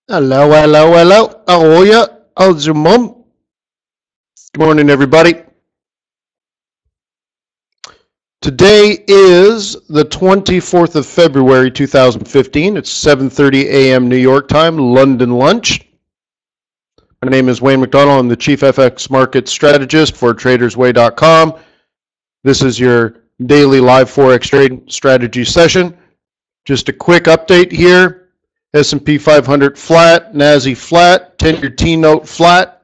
Hello, hello, hello. How are you? How's your mom? Good morning, everybody. Today is the 24th of February, 2015. It's 7:30 a.m. New York time, London lunch. My name is Wayne McDonald. I'm the Chief FX Market Strategist for TradersWay.com. This is your daily live Forex trade strategy session. Just a quick update here. S&P 500 flat, NASI flat, 10-year T-note flat.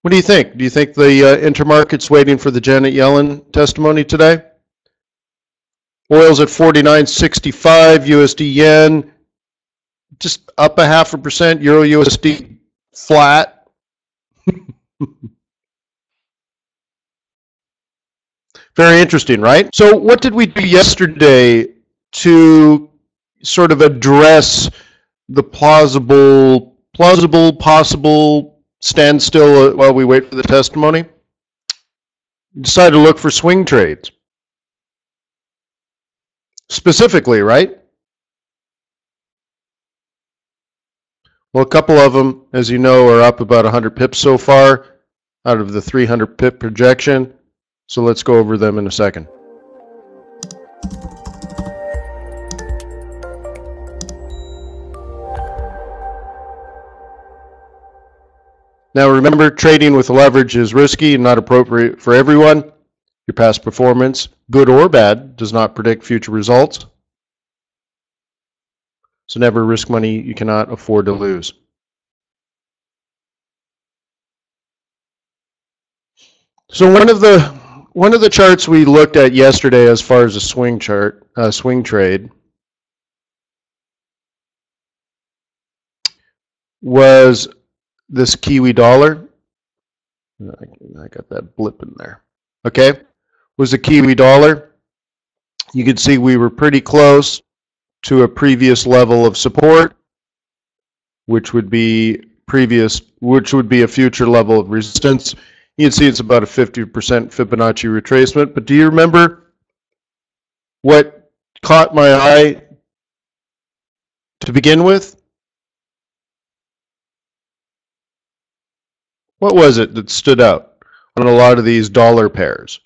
What do you think? Do you think the intermarket's waiting for the Janet Yellen testimony today? Oil's at 49.65, USD yen just up 0.5%, Euro USD flat. Very interesting, right? So what did we do yesterday to sort of address the possible standstill while we wait for the testimony? We decided to look for swing trades. Specifically, right? Well, a couple of them, as you know, are up about 100 pips so far out of the 300 pip projection. So let's go over them in a second. Now remember, trading with leverage is risky and not appropriate for everyone. Your past performance, good or bad, does not predict future results. So never risk money you cannot afford to lose. So one of the charts we looked at yesterday as far as a swing chart, swing trade, was this Kiwi dollar. I got that blip in there. Okay, was the Kiwi dollar. You can see we were pretty close to a previous level of support, which would be a future level of resistance. You can see it's about a 50% Fibonacci retracement. But do you remember what caught my eye to begin with? What was it that stood out on a lot of these dollar pairs?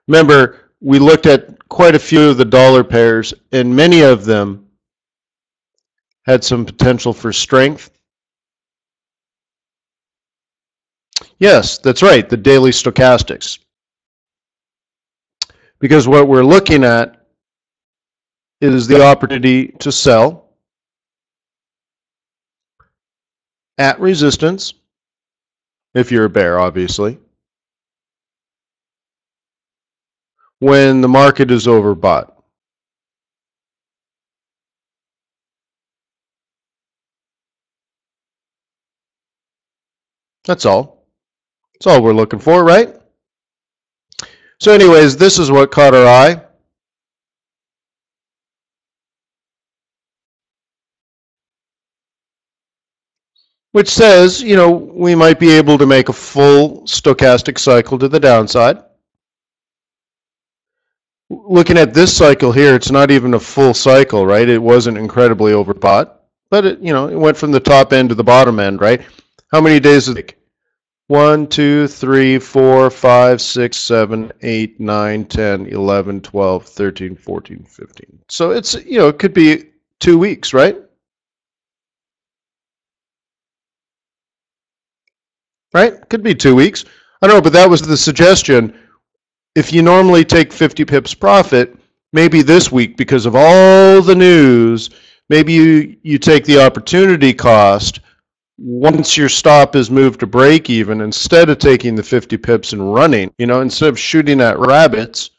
Remember, we looked at quite a few of the dollar pairs, and many of them had some potential for strength. Yes, that's right, the daily stochastics. Because what we're looking at is the opportunity to sell at resistance, if you're a bear, obviously, when the market is overbought. That's all. That's all we're looking for, right? So anyways, this is what caught our eye. Which says, you know, we might be able to make a full stochastic cycle to the downside. Looking at this cycle here, it's not even a full cycle, right? It wasn't incredibly overbought, but it, you know, it went from the top end to the bottom end, right? How many days does it take? 1, 2, 3, 4, 5, 6, 7, 8, 9, 10, 11, 12, 13, 14, 15. So it's, you know, it could be 2 weeks, right? Right? Could be 2 weeks. I don't know, but that was the suggestion. If you normally take 50 pips profit, maybe this week, because of all the news, maybe you take the opportunity cost. Once your stop is moved to break even, instead of taking the 50 pips and running, you know, instead of shooting at rabbits,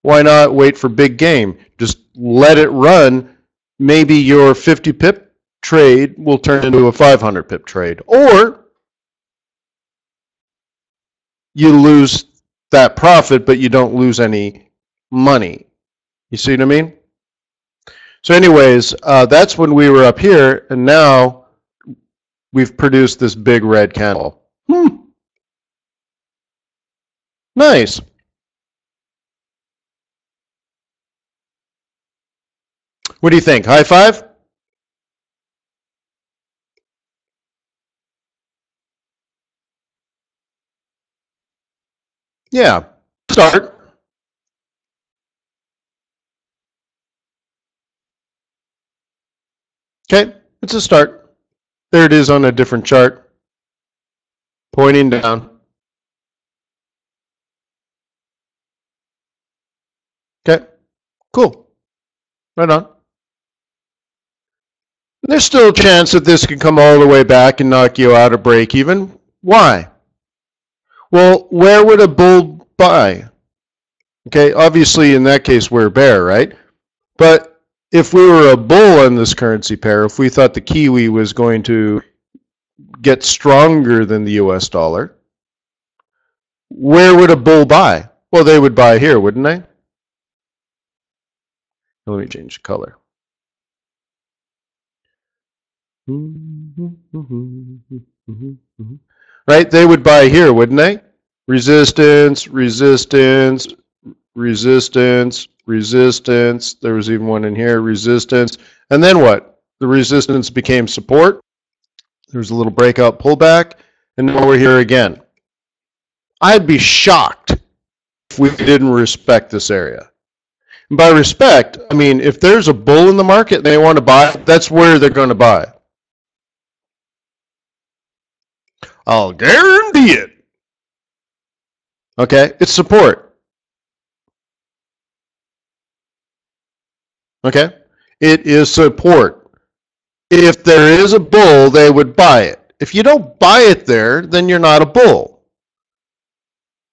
why not wait for big game? Just let it run. Maybe your 50 pip trade will turn into a 500 pip trade. Or you lose that profit, but you don't lose any money. You see what I mean? So anyways, that's when we were up here, and now we've produced this big red candle. Nice. What do you think? High five? Yeah. Start. Okay. It's a start. There it is on a different chart. Pointing down. Okay. Cool. Right on. There's still a chance that this could come all the way back and knock you out of break even. Why? Well, where would a bull buy? Okay, obviously in that case we're a bear, right? But if we were a bull on this currency pair, if we thought the Kiwi was going to get stronger than the US dollar, where would a bull buy? Well, they would buy here, wouldn't they? Let me change the color. Right? They would buy here, wouldn't they? Resistance, resistance, resistance, resistance. There was even one in here, resistance. And then what? The resistance became support. There was a little breakout pullback. And now we're here again. I'd be shocked if we didn't respect this area. And by respect, I mean if there's a bull in the market and they want to buy, that's where they're going to buy. I'll guarantee it. Okay, it's support. Okay, it is support. If there is a bull, they would buy it. If you don't buy it there, then you're not a bull.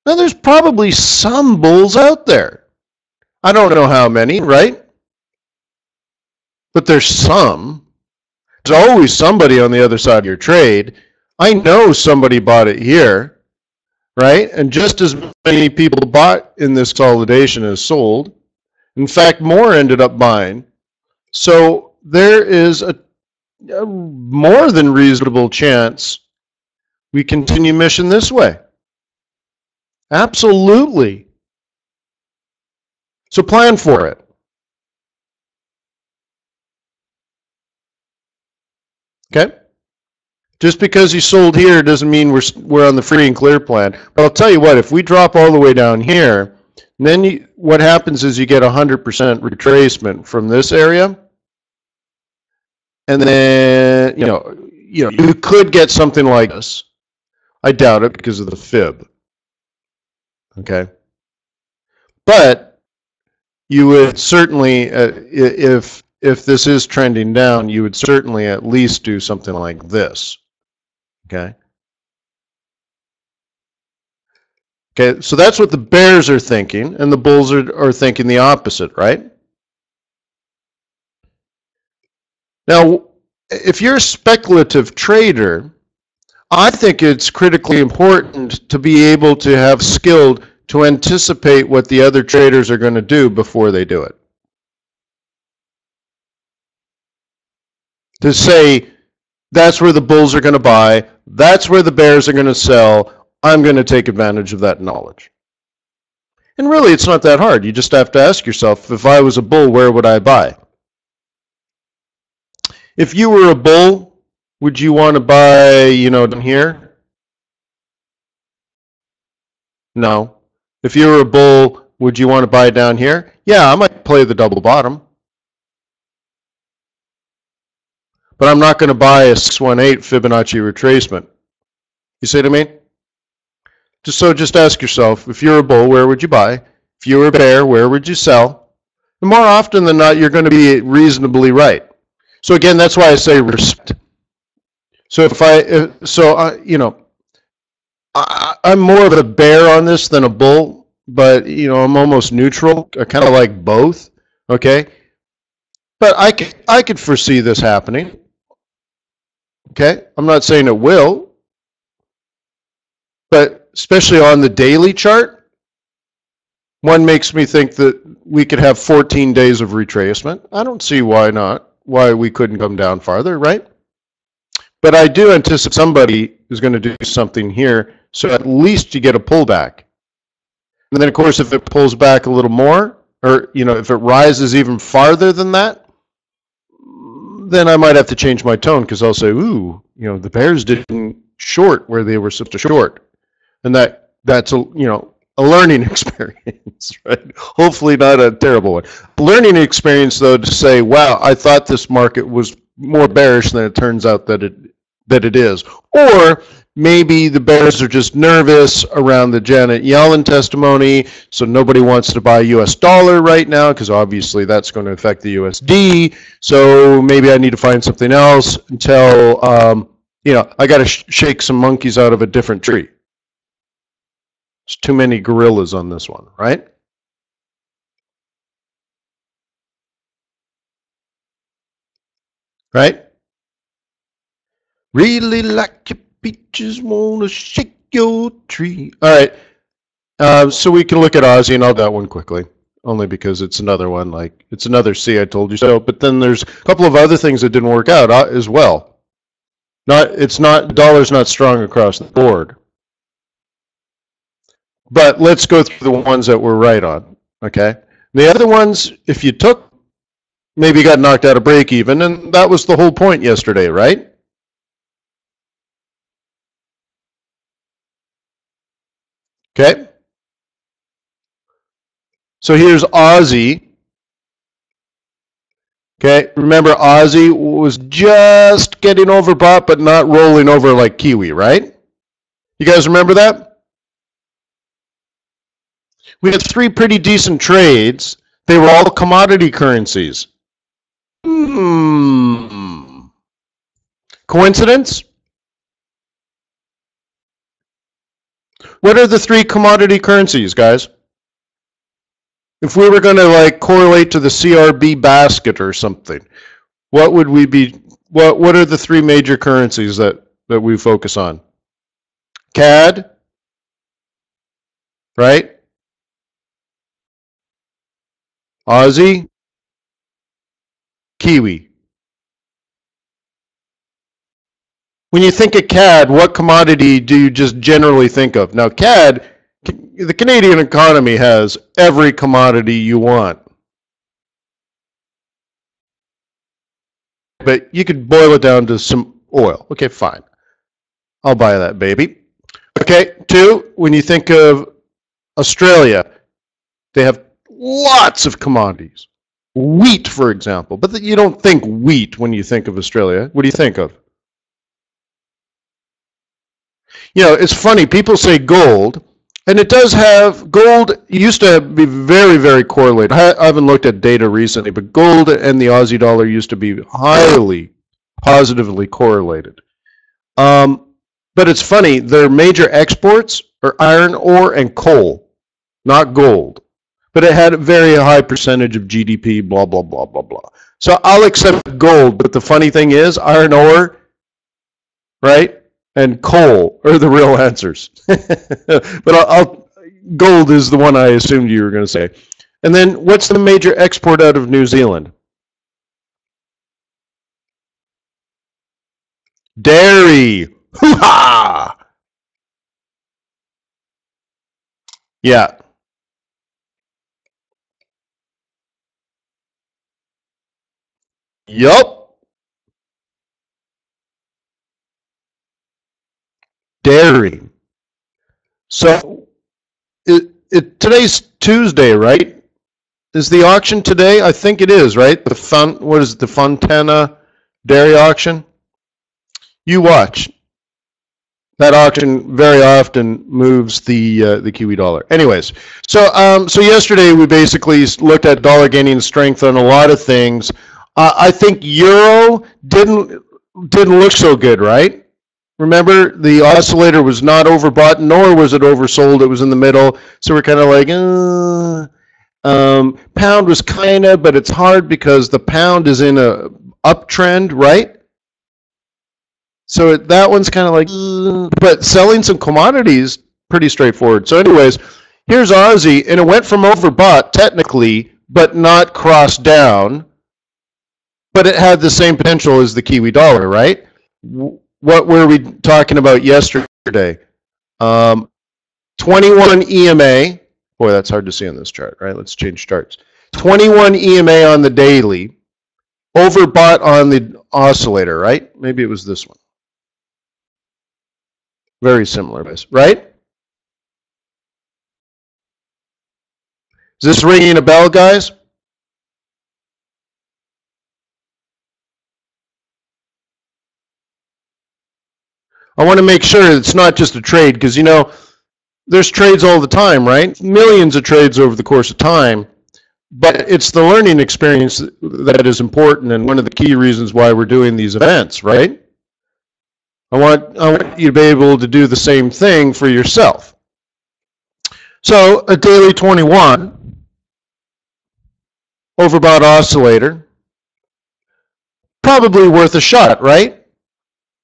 Now, there's probably some bulls out there. I don't know how many, right? But there's some. There's always somebody on the other side of your trade. I know somebody bought it here, right? And just as many people bought in this consolidation as sold. In fact, more ended up buying. So there is a more than reasonable chance we continue mission this way. Absolutely. So plan for it. Okay? Just because you sold here doesn't mean we're on the free and clear plan. But I'll tell you what, if we drop all the way down here, then what happens is you get 100% retracement from this area. And then, you could get something like this. I doubt it because of the fib. Okay? But you would certainly, if this is trending down, you would certainly at least do something like this. Okay? Okay, so that's what the bears are thinking, and the bulls are thinking the opposite, right? Now, if you're a speculative trader, I think it's critically important to be able to have skilled to anticipate what the other traders are going to do before they do it. To say, that's where the bulls are going to buy, that's where the bears are going to sell, I'm going to take advantage of that knowledge. And really, it's not that hard. You just have to ask yourself, if I was a bull, where would I buy? If you were a bull, would you want to buy, down here? No. If you were a bull, would you want to buy down here? Yeah, I might play the double bottom. But I'm not going to buy a 618 Fibonacci retracement. You see what I mean? Just ask yourself, if you're a bull, where would you buy? If you were a bear, where would you sell? And more often than not, you're going to be reasonably right. So again, that's why I say respect. So I'm more of a bear on this than a bull, but I'm almost neutral. I kind of like both. Okay, but I could foresee this happening. Okay, I'm not saying it will, but especially on the daily chart, one makes me think that we could have 14 days of retracement. I don't see why not. Why we couldn't come down farther, right? But I do anticipate somebody is going to do something here, so at least you get a pullback. And then, of course, if it pulls back a little more, or if it rises even farther than that, then I might have to change my tone because I'll say, ooh, you know, the bears didn't short where they were supposed to short. And that's a learning experience, right? Hopefully not a terrible one. A learning experience though to say, wow, I thought this market was more bearish than it turns out that it is. Or maybe the bears are just nervous around the Janet Yellen testimony, so nobody wants to buy US dollar right now because obviously that's going to affect the USD. So maybe I need to find something else until I got to shake some monkeys out of a different tree. There's too many gorillas on this one, right? Right? Really like your peaches, wanna shake your tree. All right. So we can look at Aussie, and I'll do that one quickly, only because it's another one. Like it's another C. I told you so. But then there's a couple of other things that didn't work out as well. Dollar's not strong across the board. But let's go through the ones that we're right on. Okay. The other ones, if you took, maybe got knocked out of break even, and that was the whole point yesterday, right? Okay. So here's Aussie. Okay, remember Aussie was just getting overbought but not rolling over like Kiwi, right? You guys remember that? We had three pretty decent trades. They were all commodity currencies. Coincidence? What are the three commodity currencies, guys? If we were going to like correlate to the CRB basket or something, what would we be? What are the three major currencies that we focus on? CAD, right? Aussie, Kiwi. When you think of CAD, what commodity do you just generally think of? Now, CAD, the Canadian economy has every commodity you want. But you could boil it down to some oil. Okay, fine. I'll buy that baby. Okay, two, when you think of Australia, they have lots of commodities. Wheat, for example. But you don't think wheat when you think of Australia. What do you think of? You know, it's funny. People say gold, and it does have gold. Used to be very, very correlated. I haven't looked at data recently, but gold and the Aussie dollar used to be highly positively correlated. But it's funny. Their major exports are iron ore and coal, not gold. But it had a very high percentage of GDP. Blah blah blah blah blah. So I'll accept gold. But the funny thing is, iron ore, right? And coal are the real answers. But gold is the one I assumed you were going to say. And then what's the major export out of New Zealand? Dairy. Hoo-ha! Yeah. Yup. Dairy. So today's Tuesday, right? Is the auction today? I think it is, right? The Fontana dairy auction? You watch. That auction very often moves the Kiwi dollar. Anyways, so yesterday we basically looked at dollar gaining strength on a lot of things. I think euro didn't look so good, right? Remember, the oscillator was not overbought, nor was it oversold. It was in the middle. So we're kind of like, pound was kind of, but it's hard because the pound is in a uptrend, right? So that one's kind of like, but selling some commodities, pretty straightforward. So anyways, here's Aussie, and it went from overbought, technically, but not crossed down. But it had the same potential as the Kiwi dollar, right? What were we talking about yesterday? 21 EMA. Boy, that's hard to see on this chart, right? Let's change charts. 21 EMA on the daily. overbought on the oscillator, right? Maybe it was this one. Very similar, right? Is this ringing a bell, guys? I want to make sure it's not just a trade because, you know, there's trades all the time, right? Millions of trades over the course of time. But it's the learning experience that is important and one of the key reasons why we're doing these events, right? I want you to be able to do the same thing for yourself. So a daily 21, overbought oscillator, probably worth a shot, right?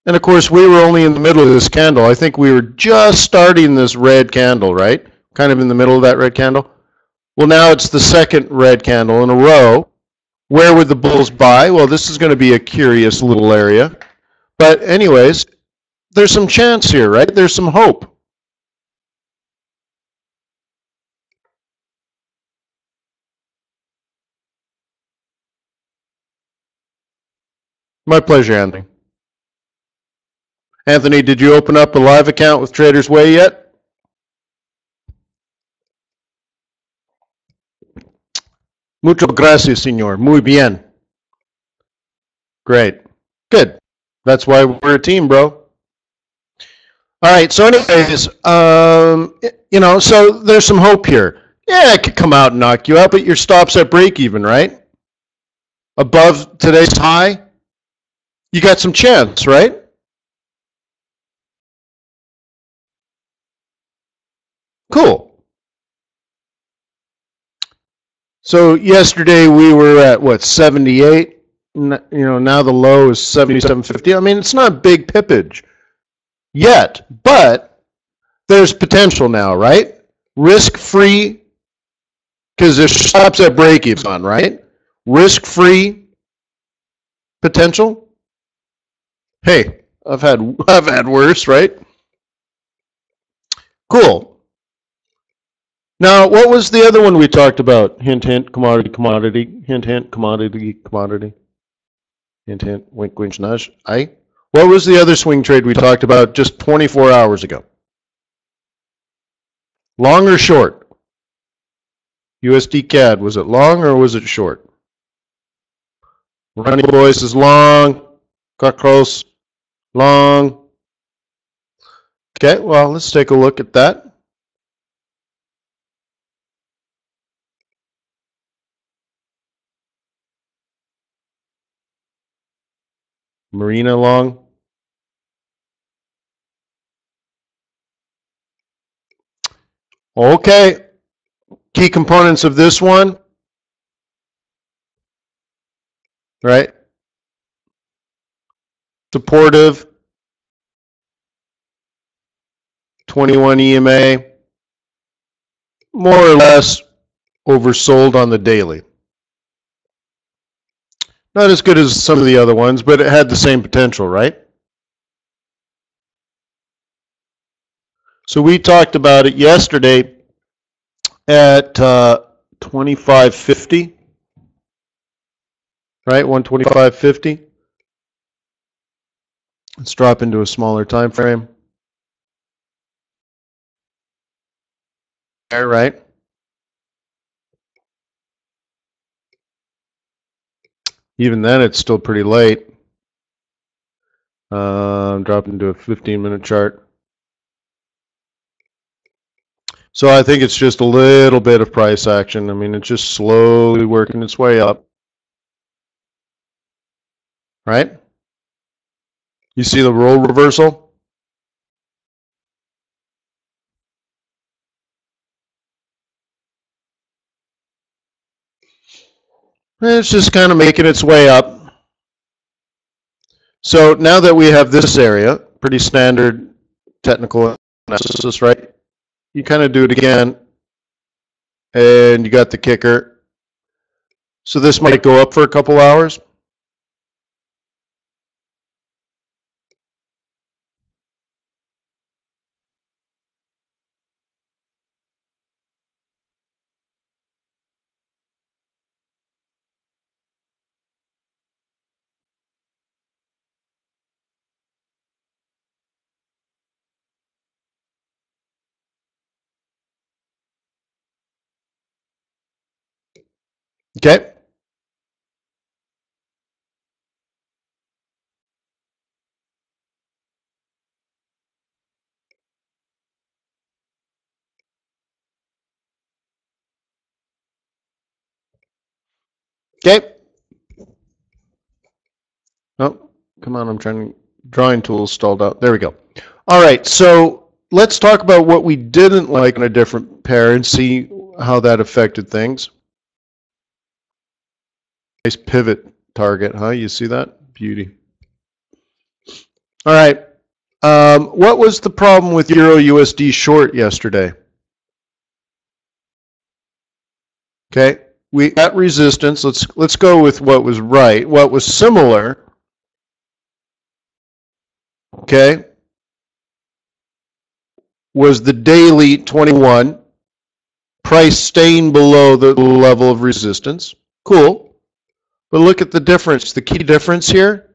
And of course, we were only in the middle of this candle. I think we were just starting this red candle, right? Kind of in the middle of that red candle. Well, now it's the second red candle in a row. Where would the bulls buy? Well, this is going to be a curious little area. But anyways, there's some chance here, right? There's some hope. My pleasure, Anthony. Anthony, did you open up a live account with Trader's Way yet? Muchas gracias, señor. Muy bien. Great. Good. That's why we're a team, bro. All right. So anyways, you know, so there's some hope here. Yeah, it could come out and knock you out, but your stop's at break even, right? Above today's high, you got some chance, right? Cool. So yesterday we were at what, 78? You know, now the low is 77.50. I mean, it's not big pippage yet, but there's potential now, right? Risk-free, because there's stops at break-even, right? Risk-free potential. Hey, I've had worse, right? Cool. Now, what was the other one we talked about? Hint, hint, commodity, commodity. Hint, hint, commodity, commodity. Hint, hint, wink, wink, nudge. Aye. What was the other swing trade we talked about just 24 hours ago? Long or short? USD CAD, was it long or was it short? Ronnie Boyce is long. Got close. Long. Okay, well, let's take a look at that. Marina long. Okay. Key components of this one, right? Supportive. 21 EMA. More or less oversold on the daily. Not as good as some of the other ones, but it had the same potential, right? So we talked about it yesterday at 25.50, right? 125.50. Let's drop into a smaller time frame. All right. Even then, it's still pretty late. Drop into a 15-minute chart. So I think it's just a little bit of price action. I mean, it's just slowly working its way up. Right? You see the role reversal? It's just kind of making its way up. So now that we have this area, pretty standard technical analysis, right? You kind of do it again, and you got the kicker. So this might go up for a couple hours. Okay. Okay. Oh, come on, I'm trying to, drawing tools stalled out. There we go. All right, so let's talk about what we didn't like in a different pair and see how that affected things. Nice pivot target, huh? You see that? Beauty. All right. What was the problem with Euro USD short yesterday? Okay, we got resistance. Let's go with what was right. What was similar? Okay, was the daily 21 price staying below the level of resistance. Cool. But look at the difference. The key difference here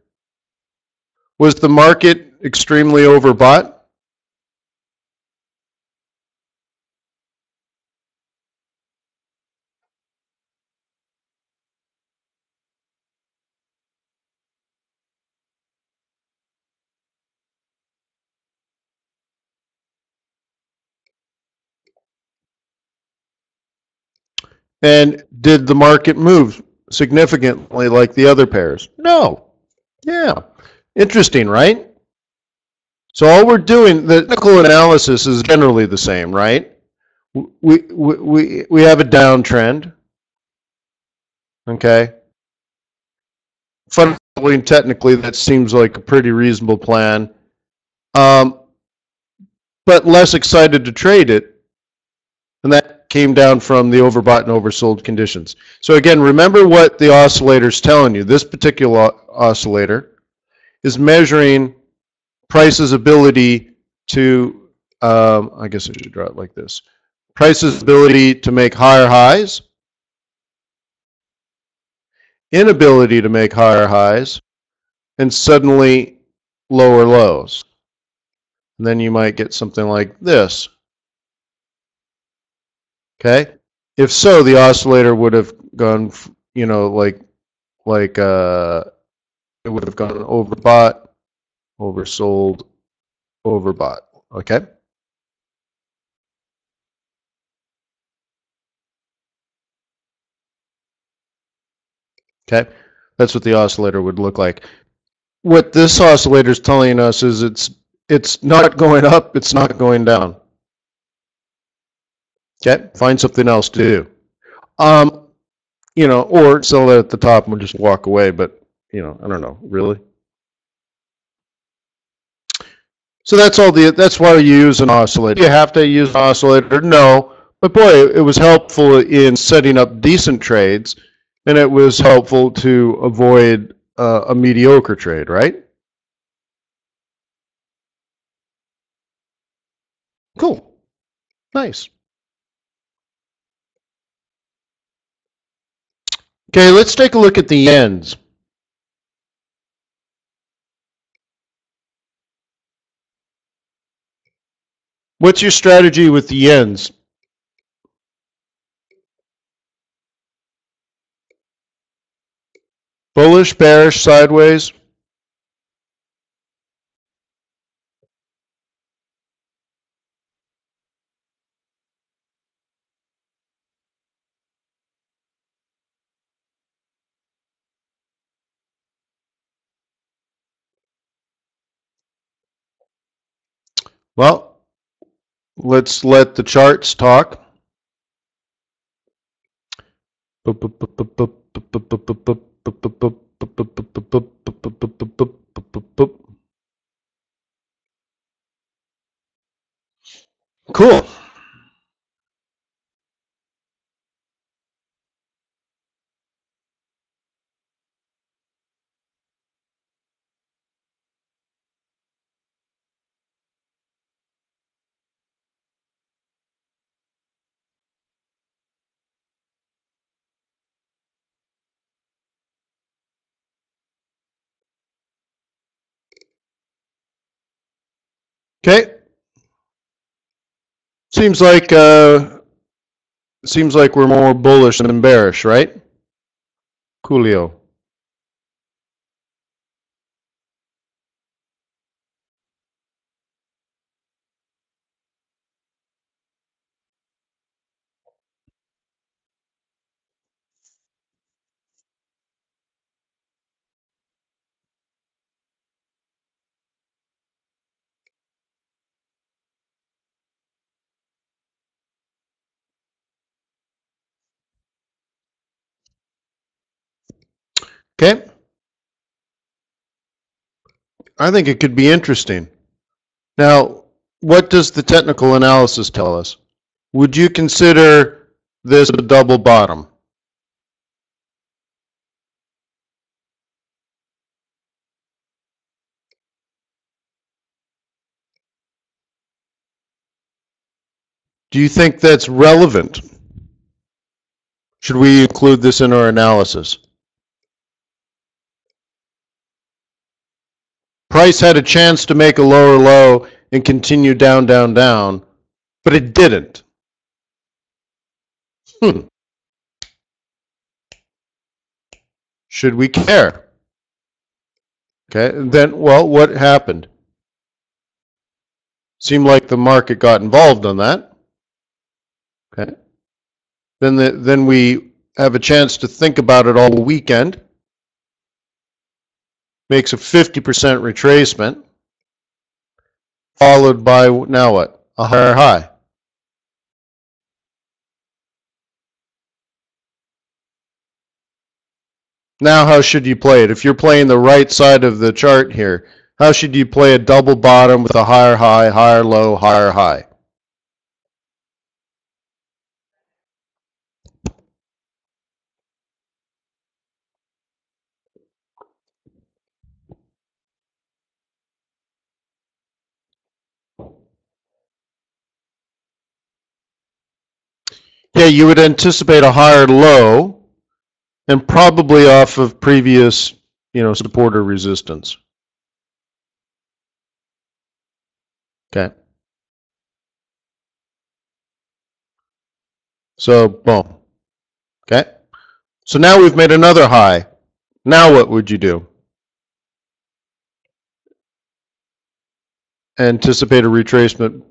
was the market extremely overbought. And did the market move significantly like the other pairs? No. Yeah. Interesting, right? So all we're doing, the technical analysis is generally the same, right? We have a downtrend, okay? Fundamentally and technically, that seems like a pretty reasonable plan, but less excited to trade it, and that came down from the overbought and oversold conditions. So again, remember what the oscillator's telling you. This particular oscillator is measuring price's ability to, I guess I should draw it like this, price's ability to make higher highs, inability to make higher highs, and suddenly lower lows. And then you might get something like this. Okay? If so, the oscillator would have gone, you know, it would have gone overbought, oversold, overbought. Okay? Okay? That's what the oscillator would look like. What this oscillator is telling us is it's not going up, it's not going down. Okay? Find something else to do. You know, or sell it at the top and we'll just walk away, but you know, I don't know, really. So that's why you use an oscillator. Do you have to use an oscillator? No. But boy, it was helpful in setting up decent trades, and it was helpful to avoid a mediocre trade, right? Cool. Nice. Okay, let's take a look at the yens. What's your strategy with the yens? Bullish, bearish, sideways? Well, let's let the charts talk. Cool. Okay. Seems like we're more bullish than bearish, right? Coolio. Okay. I think it could be interesting. Now, what does the technical analysis tell us? Would you consider this a double bottom? Do you think that's relevant? Should we include this in our analysis? Price had a chance to make a lower low and continue down, down, down, but it didn't. Should we care? Okay, then, well, what happened? Seemed like the market got involved on that. Okay. Then we have a chance to think about it all weekend. Makes a 50% retracement, followed by, now what? A higher high. Now how should you play it? If you're playing the right side of the chart here, how should you play a double bottom with a higher high, higher low, higher high? Yeah, you would anticipate a higher low and probably off of previous, support or resistance. Okay. So, boom. Okay. So now we've made another high. Now what would you do? Anticipate a retracement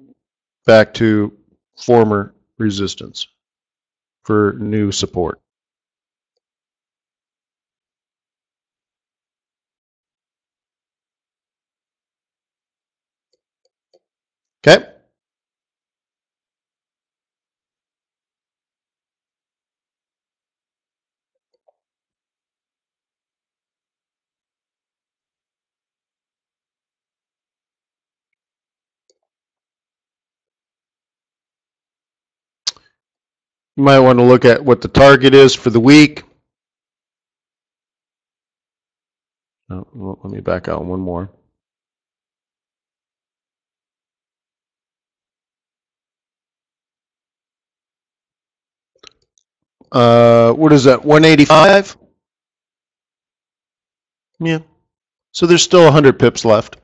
back to former resistance for new support. Okay. You might want to look at what the target is for the week. Oh, well, let me back out one more. What is that, 185? Yeah. So there's still 100 pips left.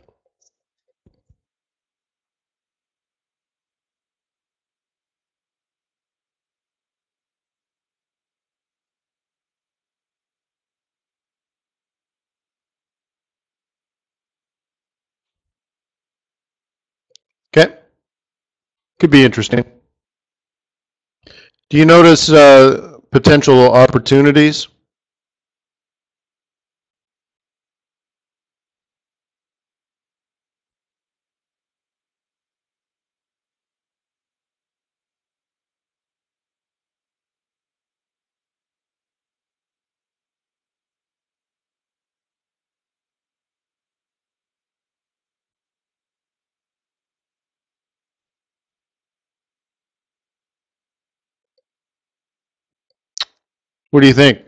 Okay. Could be interesting. Do you notice potential opportunities? What do you think?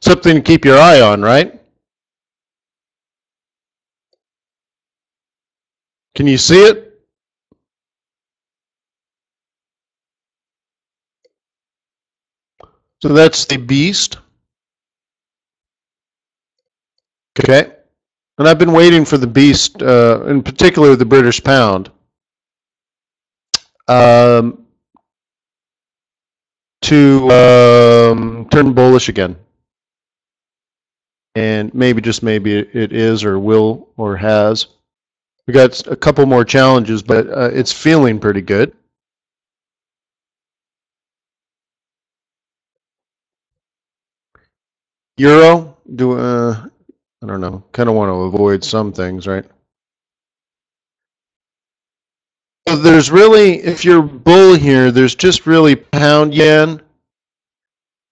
Something to keep your eye on, right? Can you see it? So that's the beast. Okay. And I've been waiting for the beast, in particular the British pound, um, to turn bullish again. And maybe, just maybe, it is or will or has. We got a couple more challenges, but it's feeling pretty good. Euro, I don't know, kind of want to avoid some things, right? So there's really, if you're bull here, there's just really pound yen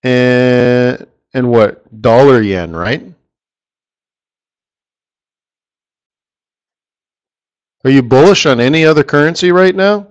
and what? Dollar yen, right? Are you bullish on any other currency right now?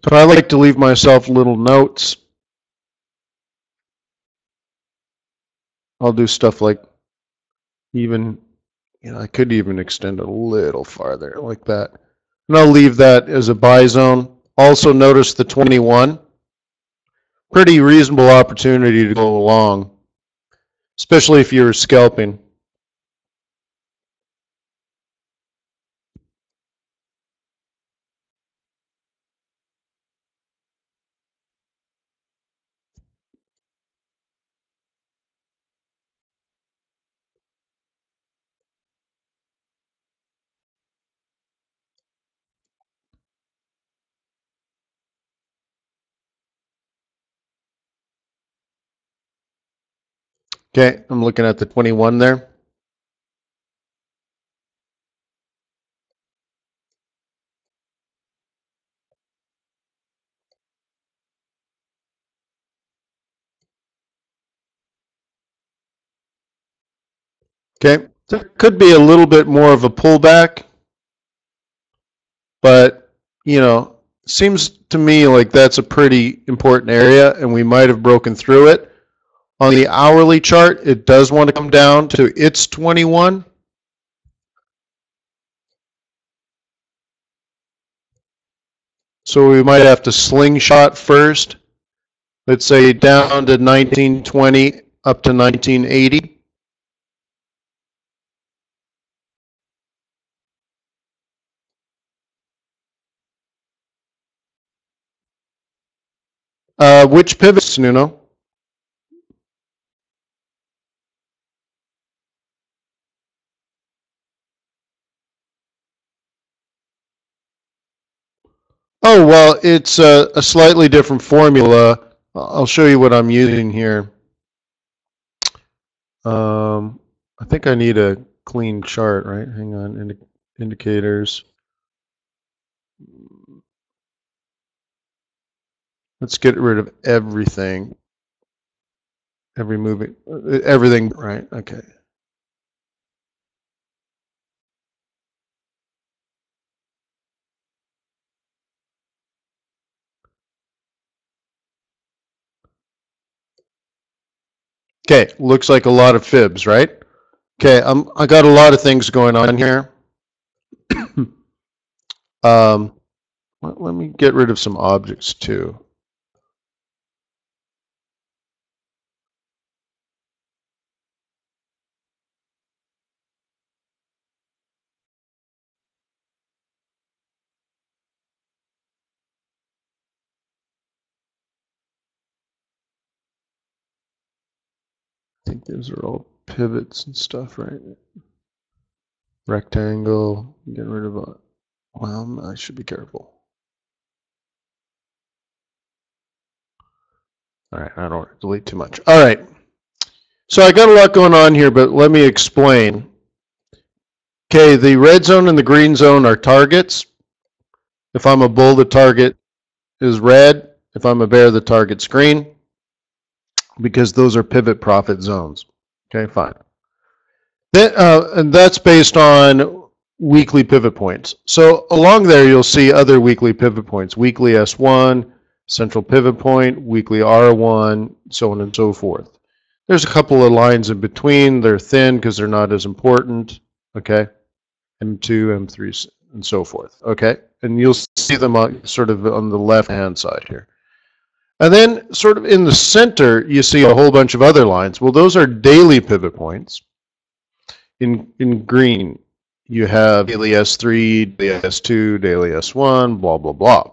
So I like to leave myself little notes. I'll do stuff like, even, I could even extend a little farther like that. And I'll leave that as a buy zone. Also notice the 21. Pretty reasonable opportunity to go along, especially if you're scalping. Okay, I'm looking at the 21 there. Okay, there could be a little bit more of a pullback, but, seems to me like that's a pretty important area, and we might have broken through it. On the hourly chart, it does want to come down to its 21. So we might have to slingshot first. Let's say down to 1920 up to 1980. Which pivots, Nuno? Oh, well, it's a slightly different formula. I'll show you what I'm using here. I think I need a clean chart, right? Hang on, indicators. Let's get rid of everything. Every moving, everything, right? Okay. Okay, looks like a lot of fibs, right? Okay, I got a lot of things going on here. Let me get rid of some objects too. I think those are all pivots and stuff, right? Rectangle, get rid of a, well, I should be careful. All right, I don't want to delete too much. All right, so I got a lot going on here, but let me explain. Okay, the red zone and the green zone are targets. If I'm a bull, the target is red. If I'm a bear, the target's green, because those are pivot profit zones. Okay, fine. And that's based on weekly pivot points. So along there, you'll see other weekly pivot points, weekly S1, central pivot point, weekly R1, so on and so forth. There's a couple of lines in between. They're thin because they're not as important, okay? M2, M3, and so forth, okay? And you'll see them sort of on the left-hand side here. And then sort of in the center, you see a whole bunch of other lines. Well, those are daily pivot points. In green, you have daily S3, daily S2, daily S1, blah, blah, blah.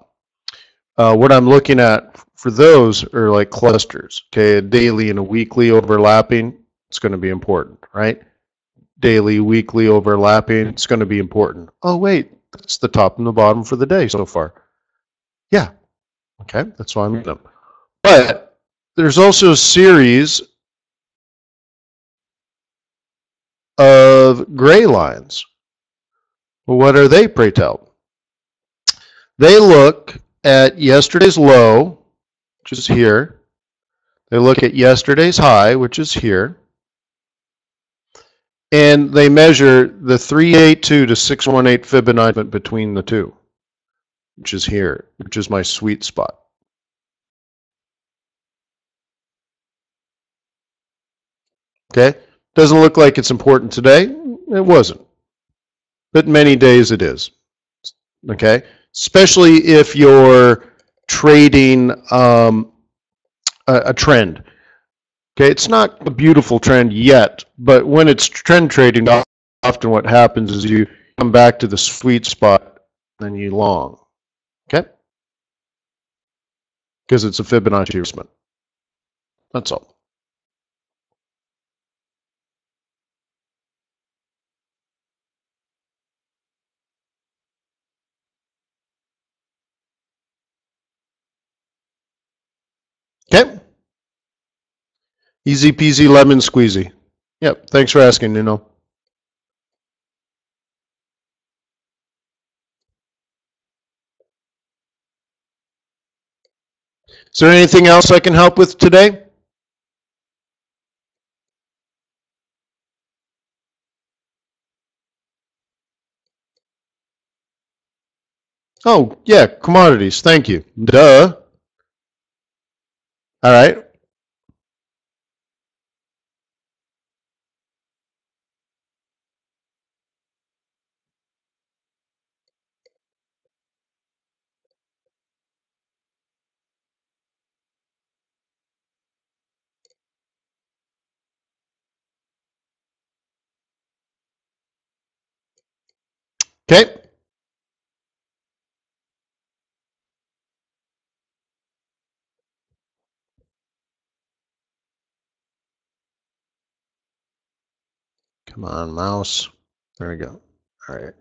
What I'm looking at for those are like clusters, okay? A daily and a weekly overlapping, it's going to be important, right? Daily, weekly overlapping, it's going to be important. Oh, wait, that's the top and the bottom for the day so far. Yeah, okay, that's why I'm in them. But there's also a series of gray lines. Well, what are they, pray tell? They look at yesterday's low, which is here. They look at yesterday's high, which is here. And they measure the 382 to 618 Fibonacci between the two, which is here, which is my sweet spot. Okay? Doesn't look like it's important today. It wasn't. But many days it is. Okay? Especially if you're trading a trend. Okay, it's not a beautiful trend yet, but when it's trend trading, often what happens is you come back to the sweet spot, then you long. Okay? Because it's a Fibonacci retracement. That's all. Okay? Easy peasy lemon squeezy. Yep, thanks for asking, Nuno. Is there anything else I can help with today? Oh, yeah, commodities. Thank you. Duh. All right. Okay. Come on, mouse. There we go. All right.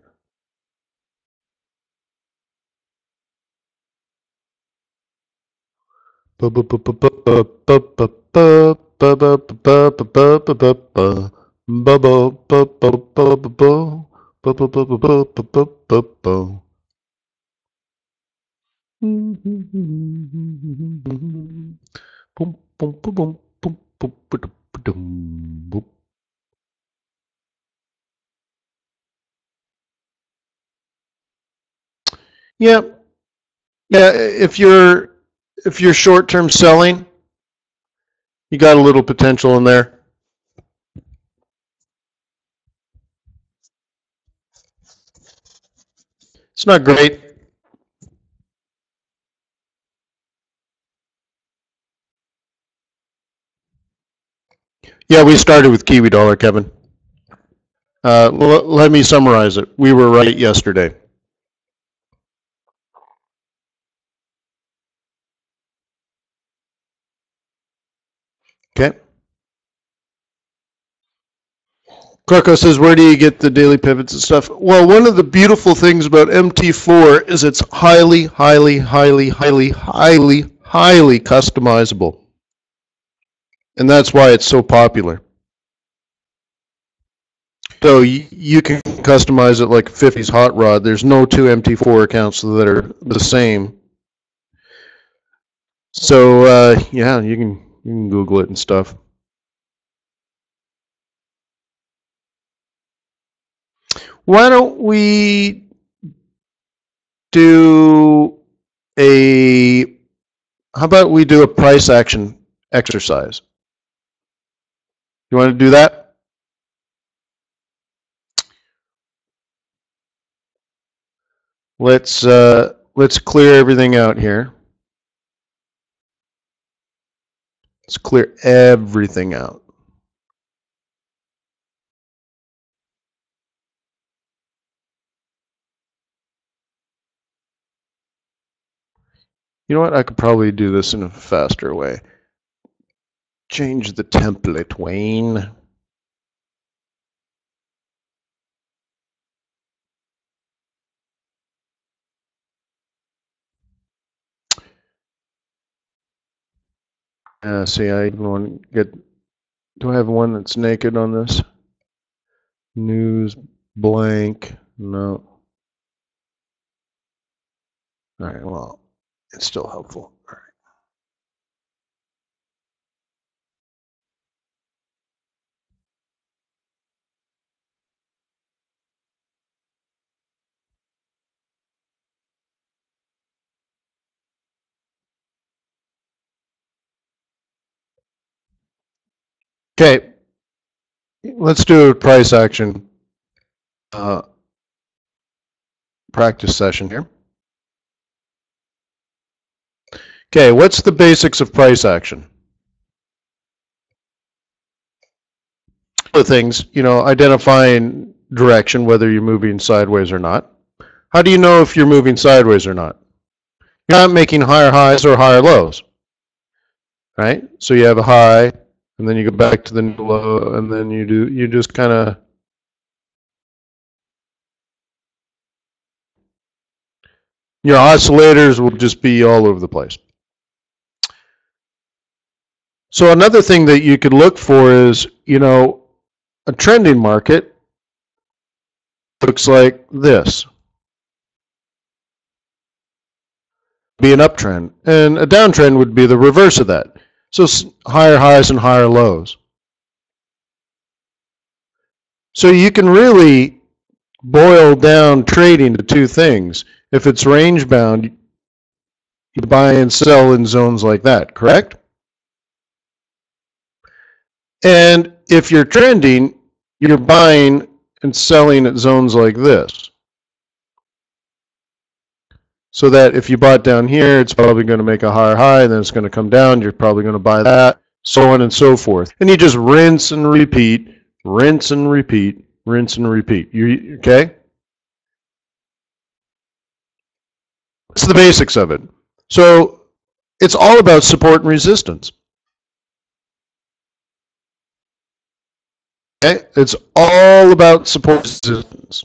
Yeah, yeah. If you're short-term selling, you got a little potential in there. It's not great. Yeah, we started with Kiwi dollar, Kevin. Let me summarize it. We were right yesterday. Okay. Coco says, where do you get the daily pivots and stuff? Well, one of the beautiful things about MT4 is it's highly, highly, highly, highly, highly, highly customizable. And that's why it's so popular. So you can customize it like 50's hot rod. There's no two MT4 accounts that are the same. So yeah, you can Google it and stuff. Why don't we do how about we do a price action exercise? You want to do that? Let's clear everything out here. Let's clear everything out. You know what? I could probably do this in a faster way. Change the template, Wayne. See, I want to get. Do I have one that's naked on this? News blank. No. All right. Well, it's still helpful. All right. Okay. Let's do a price action practice session here. Okay. What's the basics of price action? The things, identifying direction, whether you're moving sideways or not. How do you know if you're moving sideways or not? You're not making higher highs or higher lows, right? So you have a high, and then you go back to the new low, and then you just kind of, your oscillators will just be all over the place. So another thing that you could look for is, a trending market looks like this. Be an uptrend, and a downtrend would be the reverse of that. So higher highs and higher lows. So you can really boil down trading to two things. If it's range bound, you buy and sell in zones like that, correct? And if you're trending, you're buying and selling at zones like this. So that if you bought down here, it's probably going to make a higher high, then it's going to come down, you're probably going to buy that, so on and so forth. And you just rinse and repeat, rinse and repeat, rinse and repeat. Okay? That's the basics of it. So it's all about support and resistance. Okay? It's all about support and resistance.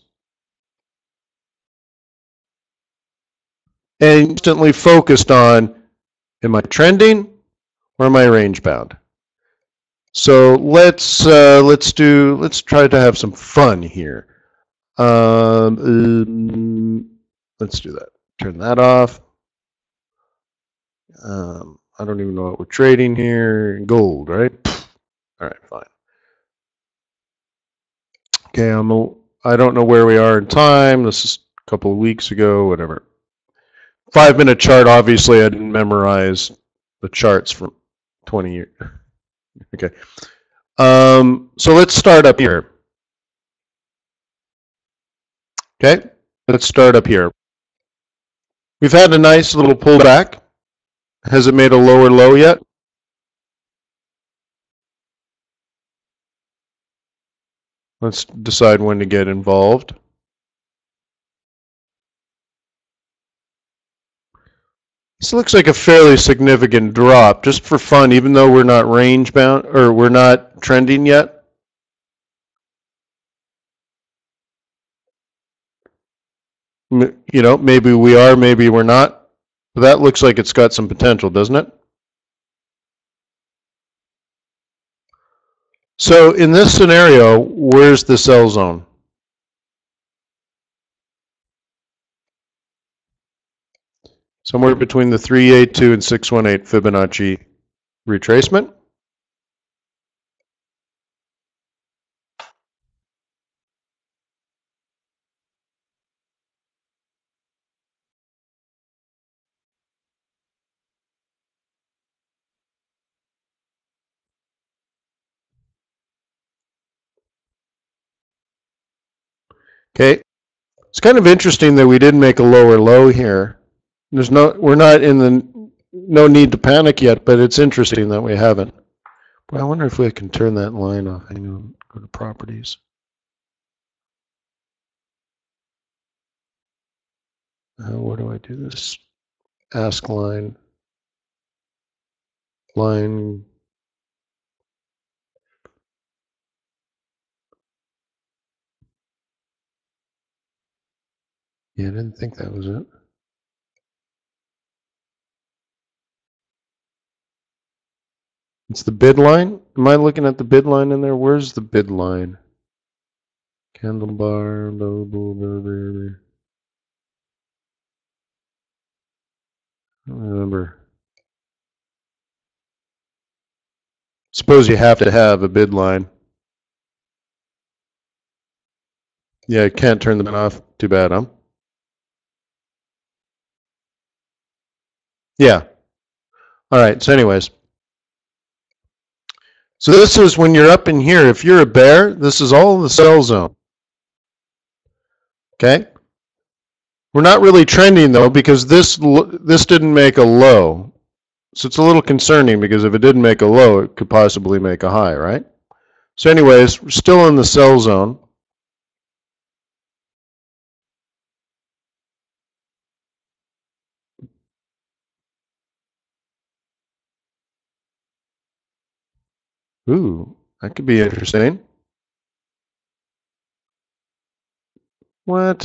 And instantly focused on, am I trending or am I range bound? So let's try to have some fun here. Let's do that. Turn that off. I don't even know what we're trading here. Gold, right? All right, fine. Okay, I don't know where we are in time. This is a couple of weeks ago, whatever. 5-minute chart, obviously I didn't memorize the charts from 20 years. Okay. So let's start up here. Okay, let's start up here. We've had a nice little pullback. Has it made a lower low yet? Let's decide when to get involved. This looks like a fairly significant drop, just for fun, even though we're not range bound or we're not trending yet. Maybe we are, maybe we're not. But that looks like it's got some potential, doesn't it? So in this scenario, where's the sell zone? Somewhere between the 382 and 618 Fibonacci retracement. Okay, it's kind of interesting that we didn't make a lower low here. We're not in the no need to panic yet, but it's interesting that we haven't. But I wonder if we can turn that line off. Hang on, go to properties. Where do I do this? Ask line. Line. Yeah, I didn't think that was it. It's the bid line? Am I looking at the bid line in there? Where's the bid line? Candle bar, blah, blah, blah, blah, blah. I don't remember. Suppose you have to have a bid line. Yeah, I can't turn them off. Too bad, huh? Yeah. All right, so anyways. So this is when you're up in here. If you're a bear, this is all the sell zone. Okay? We're not really trending though because this didn't make a low. So it's a little concerning because if it didn't make a low, it could possibly make a high, right? So anyways, we're still in the sell zone. Ooh, that could be interesting. What?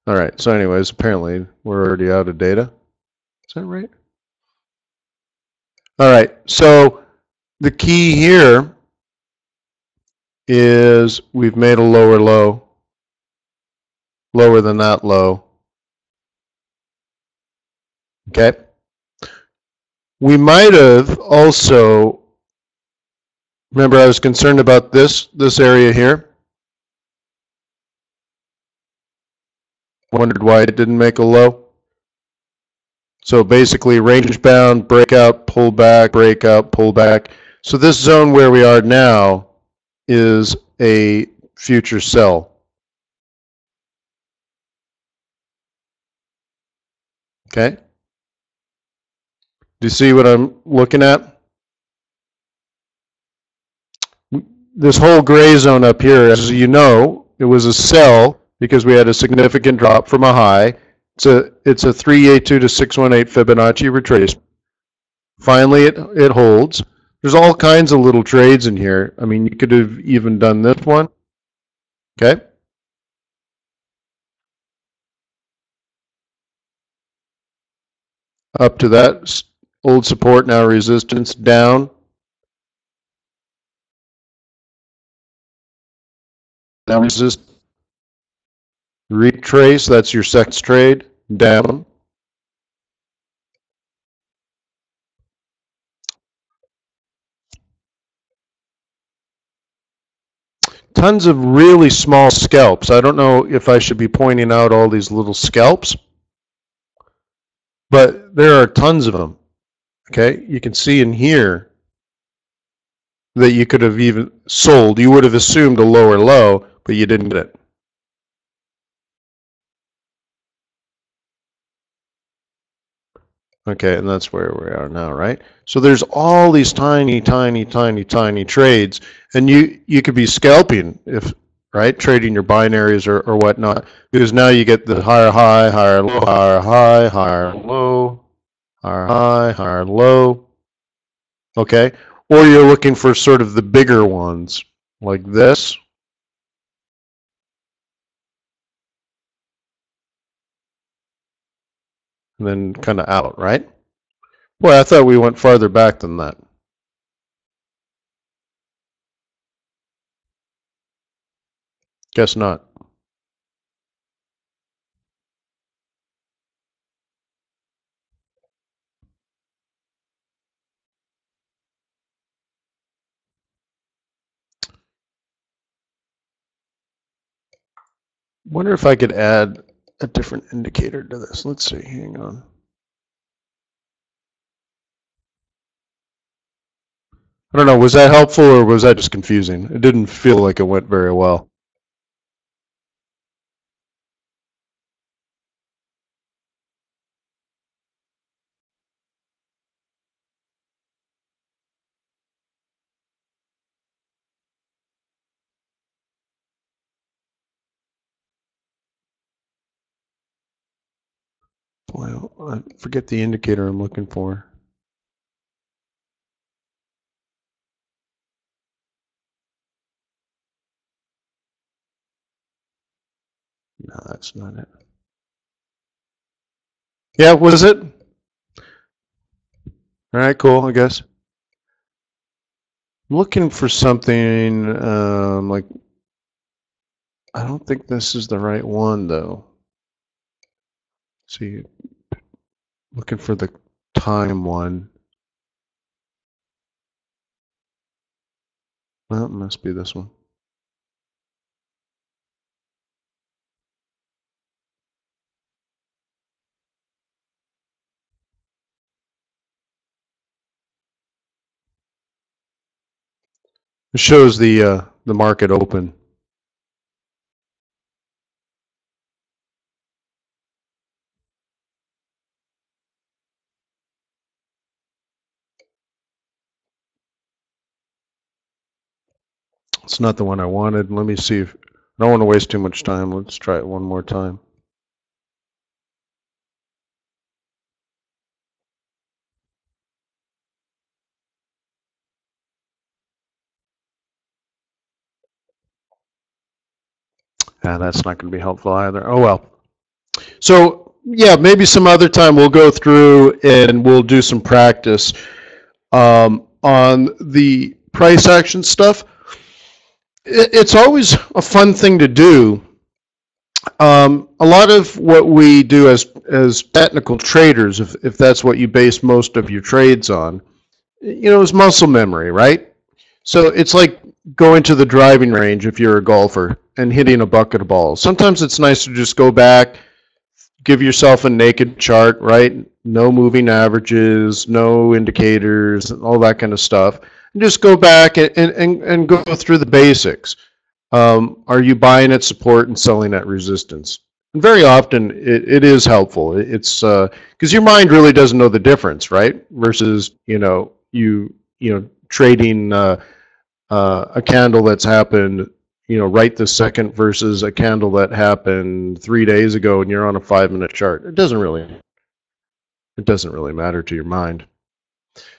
All right, so anyways, apparently we're already out of data. Is that right? All right, so the key here is we've made a lower low, lower than that low. Okay. We might have also, remember I was concerned about this area here. Wondered why it didn't make a low. So basically range bound, breakout, pull back, breakout, pull back. So this zone where we are now is a future sell. Okay? Do you see what I'm looking at? This whole gray zone up here, as you know, it was a sell because we had a significant drop from a high. It's a 382 to 618 Fibonacci retracement. Finally, it holds. There's all kinds of little trades in here. I mean, you could have even done this one. Okay? Up to that old support, now resistance, down. Now resist, retrace, that's your second trade, down. Tons of really small scalps. I don't know if I should be pointing out all these little scalps, but there are tons of them. Okay, you can see in here that you could have even sold. You would have assumed a lower low, but you didn't get it. Okay, and that's where we are now, right? So there's all these tiny, tiny, tiny, tiny trades, and you could be scalping if, right, trading your binaries or whatnot, because now you get the higher high, higher low, higher high, higher low, higher high, higher low. Okay, or you're looking for sort of the bigger ones like this. And then kind of out, right? Boy, I thought we went farther back than that. Guess not. Wonder if I could add a different indicator to this. Let's see, hang on. I don't know, was that helpful or was that just confusing? It didn't feel like it went very well. Boy, I forget the indicator I'm looking for. No, that's not it. Yeah, what is it? All right, cool, I guess. I'm looking for something like, I don't think this is the right one, though. See, looking for the time one. Well, it must be this one. It shows the market open. It's not the one I wanted. Let me see if, I don't want to waste too much time. Let's try it one more time. That's not going to be helpful either. Oh well. So yeah, maybe some other time we'll go through and we'll do some practice on the price action stuff. It's always a fun thing to do. A lot of what we do as technical traders, if that's what you base most of your trades on, is muscle memory, right? So it's like going to the driving range if you're a golfer and hitting a bucket of balls. Sometimes it's nice to just go back, give yourself a naked chart, right? No moving averages, no indicators, all that kind of stuff. And just go back and go through the basics. Are you buying at support and selling at resistance? And very often it is helpful. It's because your mind really doesn't know the difference, right? Versus you trading a candle that's happened right this second versus a candle that happened 3 days ago and you're on a 5-minute chart. It doesn't really matter to your mind.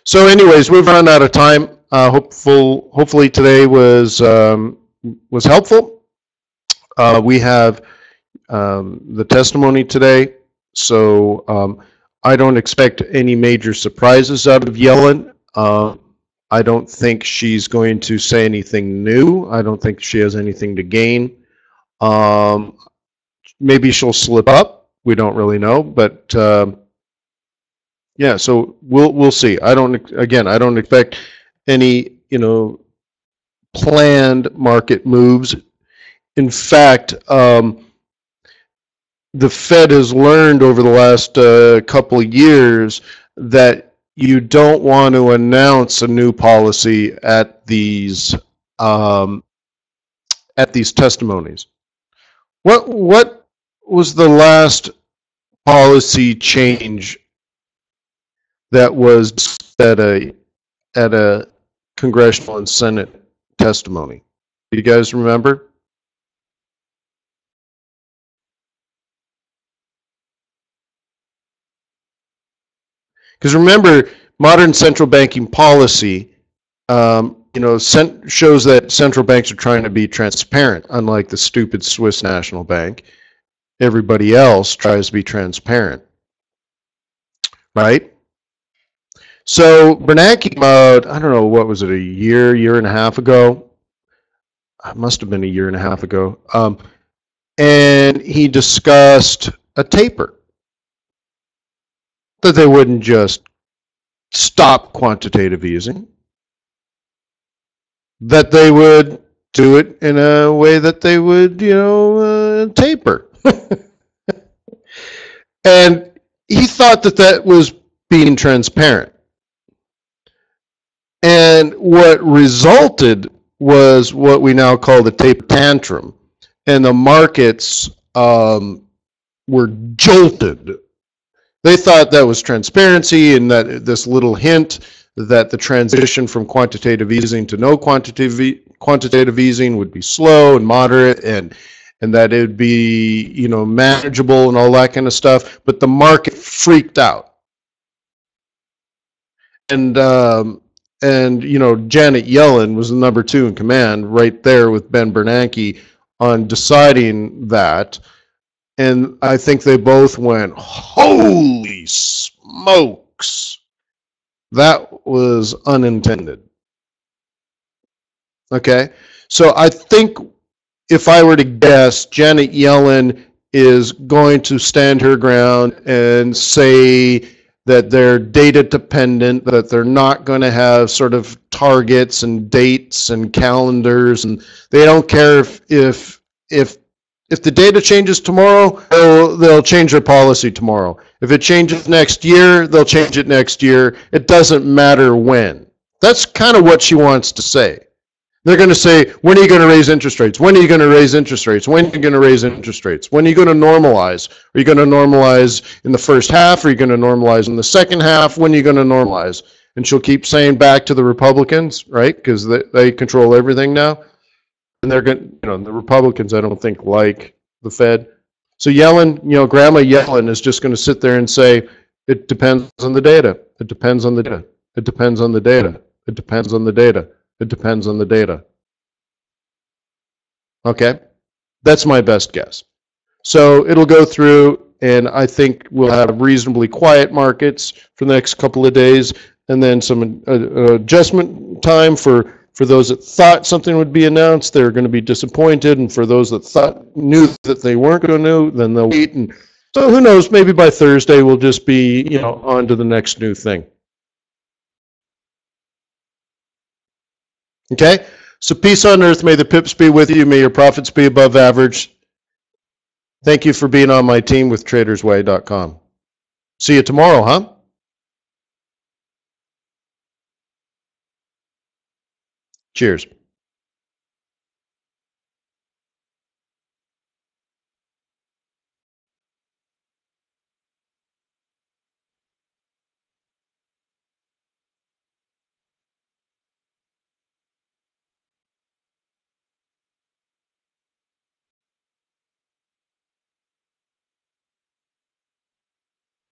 So anyways, we've run out of time. Hopefully today was helpful. We have the testimony today, so I don't expect any major surprises out of Yellen. I don't think she's going to say anything new. I don't think she has anything to gain. Maybe she'll slip up. We don't really know, but yeah. So we'll see. I don't expect any planned market moves. In fact, the Fed has learned over the last couple of years that you don't want to announce a new policy at these testimonies. What was the last policy change that was at a congressional and Senate testimony? Do you guys remember? Because remember, modern central banking policy, shows that central banks are trying to be transparent, unlike the stupid Swiss National Bank. Everybody else tries to be transparent, right? So Bernanke came out, I don't know, what was it, a year and a half ago? It must have been a year and a half ago. And he discussed a taper. That they wouldn't just stop quantitative easing, that they would do it in a way that they would, taper. And he thought that was being transparent. And what resulted was what we now call the taper tantrum. And the markets were jolted. They thought that was transparency and that this little hint that the transition from quantitative easing to no quantitative easing would be slow and moderate, and and that it would be, you know, manageable and all that kind of stuff, but the market freaked out. And you know, Janet Yellen was the number 2 in command right there with Ben Bernanke on deciding that. And I think they both went, holy smokes, that was unintended. Okay, so I think if I were to guess, Janet Yellen is going to stand her ground and say that they're data dependent, that they're not going to have sort of targets and dates and calendars, and they don't care if the data changes tomorrow, they'll change their policy tomorrow. If it changes next year, they'll change it next year. It doesn't matter when. That's kind of what she wants to say. They're going to say, when are you going to raise interest rates? When are you going to raise interest rates? When are you going to raise interest rates? When are you going to normalize? Are you going to normalize in the first half? Are you going to normalize in the second half? When are you going to normalize? And she'll keep saying back to the Republicans, right? Because they control everything now. And they're going, you know, the Republicans, I don't think, like the Fed. So Yellen, you know, Grandma Yellen is just going to sit there and say, it depends on the data. It depends on the data. It depends on the data. It depends on the data. It depends on the data. Okay, that's my best guess. So it'll go through, and I think we'll have reasonably quiet markets for the next couple of days, and then some adjustment time for those that thought something would be announced. They're going to be disappointed, and for those that knew that they weren't going to, then they'll wait. And so who knows? Maybe by Thursday we'll just be, you know, on to the next new thing. Okay, so peace on earth. May the pips be with you. May your profits be above average. Thank you for being on my team with tradersway.com. See you tomorrow, huh? Cheers.